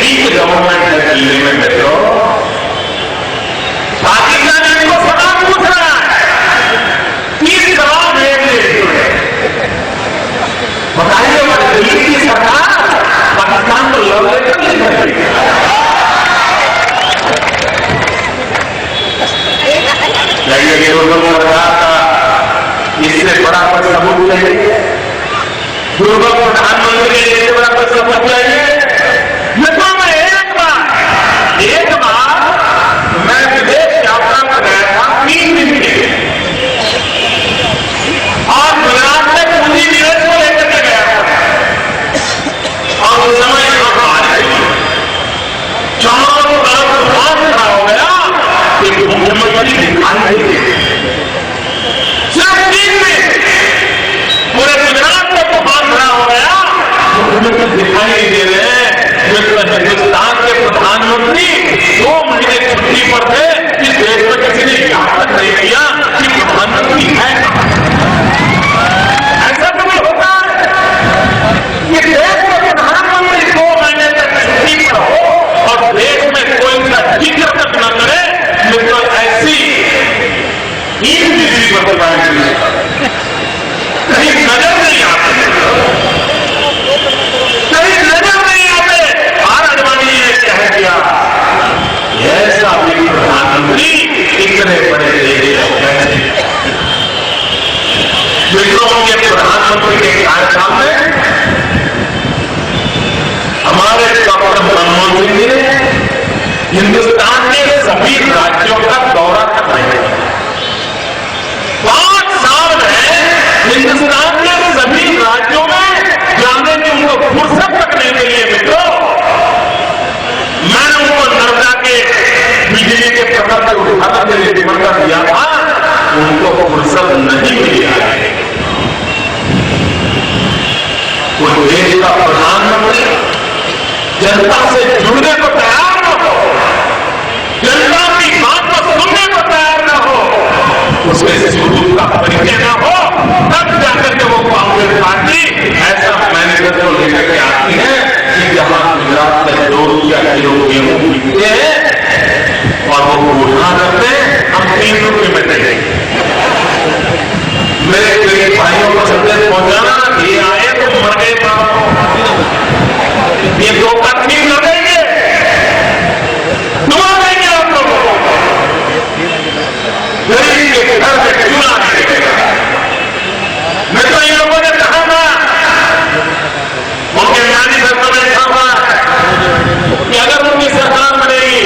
Week government है दिल्ली में मित्रों। पाकिस्तान इनको सवाल पूछ रहा है, 30 करोड़ बताइए, दिल्ली की सरकार पाकिस्तान को लव लेटर लिख रही है। सरकार का इससे बड़ा कोई सबूत चाहिए? पूर्व प्रधानमंत्री के लिए बड़ा कोई सबूत चाहिए? मित्रों में एक बार मैं विदेश यात्रा पर गया था 3 दिन के लिए, और गुजरात में पूंजी निवेश को लेकर के गया था। और उस समय चारों तरफ तूफान खड़ा हो गया कि मुख्यमंत्री दिखाई नहीं देते। सिर्फ 3 दिन पूरे गुजरात में तूफान खड़ा हो गया, मुख्यमंत्री दिखाई नहीं दे रहे हैं। हिंदुस्तान के प्रधानमंत्री 2 महीने छुट्टी पर थे, इस देश में किसी ने याद तक नहीं किया कि प्रधानमंत्री है। ऐसा तो नहीं होता कि देश में प्रधानमंत्री 2 महीने तक छुट्टी पर हो और देश में कोई सा जिक्र तक न करे। मित्रों, ऐसी इनविजिबल कहीं नजर नहीं आते, कहीं नजर नहीं आते। और अडवाणी ने कह दिया, ऐसा भी प्रधानमंत्री इतने बड़े देश मित्रों के प्रधानमंत्री के कार्यकाल में हमारे डॉक्टर मनमोहन सिंह जी ने हिंदुस्तान के सभी राज्यों का दौरा कर रहे हैं। 5 साल में हिंदुस्तान के सभी राज्यों में जाने की उनको फुर्सत तक नहीं मिली है। मित्रों, मैंने उनको नर्मदा के बिजली के प्रकल्प के उद्घाटन के लिए निमंत्रण दिया था, उनको फुर्सत नहीं मिली है। कोई देश का प्रधानमंत्री जनता से जुड़ने को तैयार न हो, जनता की बात को सुनने को तैयार न हो, उसके स्वरूप का परिचय न हो, तब जाकर के वो कांग्रेस पार्टी ऐसा मैनिफेस्टो लेकर के आती है कि जहां गुजरात में 2 रुपया किलो गेहूं बिकते हैं और वो घोषणा करते हैं हम 3 रुपये में देंगे। मेरे भाइयों को संदेश पहुंचाना, ये आए तो मर गए था, ये 2 का 3 न देंगे, दुआ देंगे आप लोगों को, गरीब के घर में चूल्हा नहीं देगा। मैं तो इन लोगों ने कहा था, उनके मैनिफेस्टो में लिखा हुआ है कि अगर उनकी सरकार बनेगी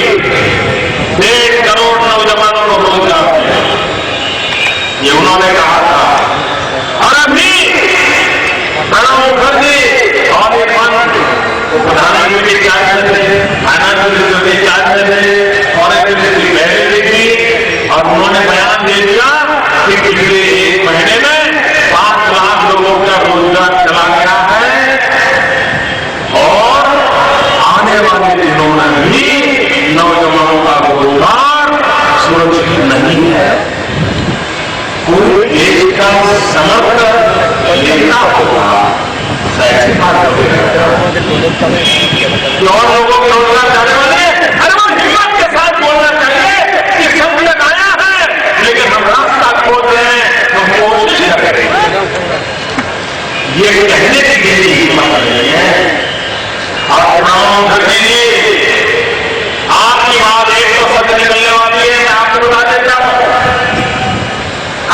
1.5 करोड़ नौजवानों को रोजगार मिलेगा, ये उन्होंने कहा था। और अभी प्रणब मुखर्जी और ये प्रधानमंत्री के चार्ज में थे, फाइनेंस मिनिस्टर के चार्ज में थे, फॉरेन मिनिस्ट्री पहले थी, और उन्होंने बयान दे दिया कि पिछले 1 महीने में 5 लाख लोगों का रोजगार चला गया है और आने वाले दिनों में भी नौजवानों का रोजगार सुरक्षित नहीं है। कोई देश का समर्थन लेना होगा, ऐसी बात और लोगों को रोजगार जाने वाले, अरे वो हिम्मत के साथ बोलना चाहिए कि संकट आया है लेकिन हम रास्ता खोज रहे हैं, हम कोशिश करेंगे। ये कहने की देरी हिम्मत नहीं है। और आपकी बात एक तो सच निकलने वाली है, मैं आपको बता देता हूं।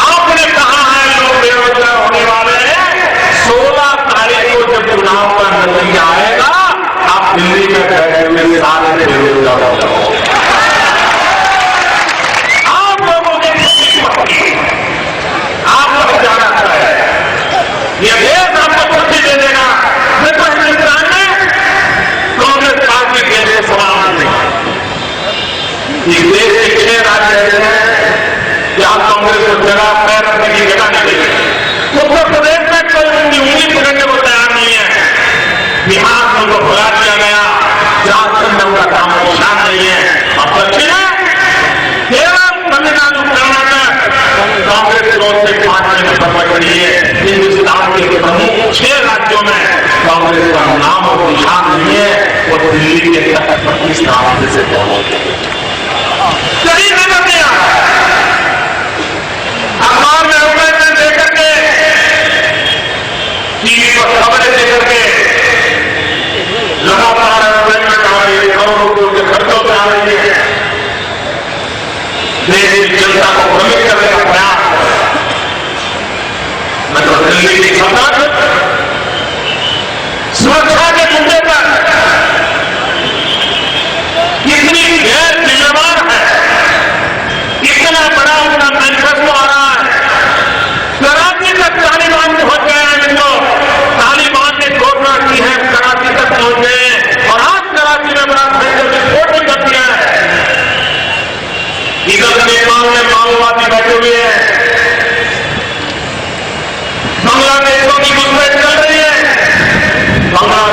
आपने कहा है लोग बेरोजगार होने वाले हैं, 16 तारीख को जब चुनाव का नतीजा आएगा, आप दिल्ली में बैठे हुए सारे बेरोजगार हो जाओगे। आप लोगों के आप लोग जाना चाहिए, ये देश आपको छुट्टी दे देगा। देखो हिंदुस्तान में कांग्रेस पार्टी के लिए सवाल नहीं, इस देश के 6 राज्य ऐसे हैं जहां कांग्रेस को जगह पैर रखने की जगह नहीं देगी। उत्तर प्रदेश में कोई उनकी उंगली पकड़ने को तैयार नहीं है, बिहार में उनको भगा दिया गया, झारखंड में उनका काम निशान नहीं है। अब दक्षिण केरल, तमिलनाडु, कर्नाटक कांग्रेस 2 से 5 नंबर पर खड़ी है। हिंदुस्तान के प्रमुख 6 राज्यों में कांग्रेस का नाम और निशान नहीं है। वो दिल्ली के पाकिस्तान से कई नजरिया अखबार में एडवर्टाइजमेंट देकर के, टीवी पर खबरें देकर के लगातार एडवर्टाइजमेंट आ रही है, करोड़ों रुपयों के खर्चों पे आ रही है, देश की जनता को भ्रमित करने का प्रयास। मैं तो दिल्ली की सरकार सुरक्षा के मुद्दे पर कितनी गैर जिम्मेवार है, इतना बड़ा उनका मैनिफेस्टो आ रहा है। कराची तक तालिबान पहुंच गए हैं, जिनको तालिबान ने घोषणा की है कराची तक पहुंच गए हैं, और आज कराची में बड़ा भयंकर विस्फोट भी कर दिया है। इधर नेपाल में माओवादी बैठे हुए हैं, बांग्लादेशों की घुसपैठ चल रही है, बांग्लादेश